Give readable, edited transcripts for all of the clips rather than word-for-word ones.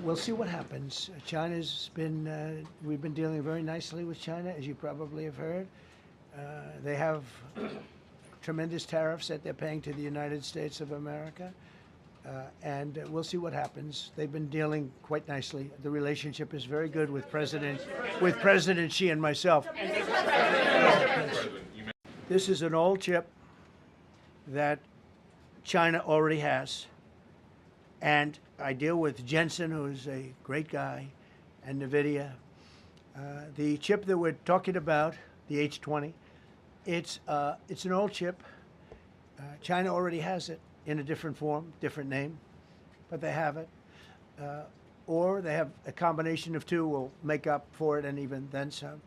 We'll see what happens. China's been, we've been dealing very nicely with China, as you probably have heard. They have tremendous tariffs that they're paying to the United States of America. And we'll see what happens. They've been dealing quite nicely. The relationship is very good with President Xi and myself. This is an old chip that China already has. And I deal with Jensen, who's a great guy, and NVIDIA. The chip that we're talking about, the H20, it's an old chip. China already has it in a different form, different name, but they have it. Or they have a combination of two will make up for it and even then some.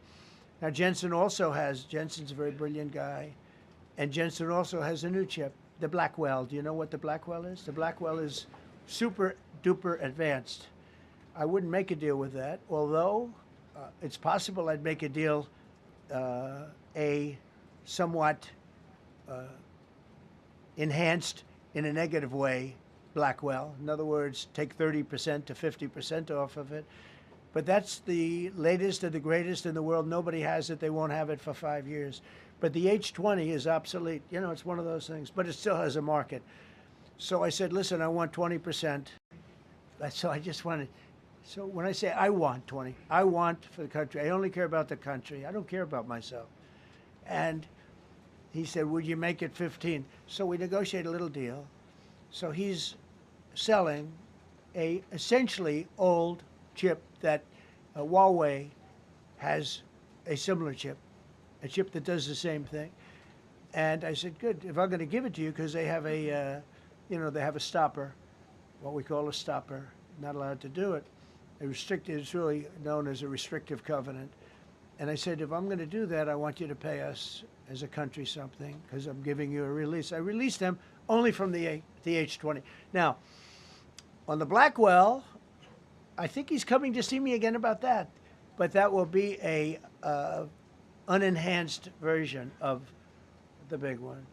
Now, Jensen's a very brilliant guy, and Jensen also has a new chip, the Blackwell. Do you know what the Blackwell is? The Blackwell is super duper advanced. I wouldn't make a deal with that, although it's possible I'd make a deal, a somewhat enhanced in a negative way Blackwell. In other words, take 30% to 50% off of it. But that's the latest and the greatest in the world. Nobody has it. They won't have it for 5 years. But the H20 is obsolete. You know, it's one of those things, but it still has a market. So I said, listen, I want 20%. So I just wanted, so when I say I want 20, I want for the country. I only care about the country. I don't care about myself. And he said, would you make it 15? So we negotiated a little deal. So he's selling a essentially old chip that Huawei has a similar chip, a chip that does the same thing. And I said, good, if I'm going to give it to you, because they have a, they have a stopper, what we call a stopper, not allowed to do it. It's really known as a restrictive covenant. And I said, if I'm going to do that, I want you to pay us as a country something, because I'm giving you a release. I released them only from the H20. Now, on the Blackwell, I think he's coming to see me again about that. But that will be a unenhanced version of the big one.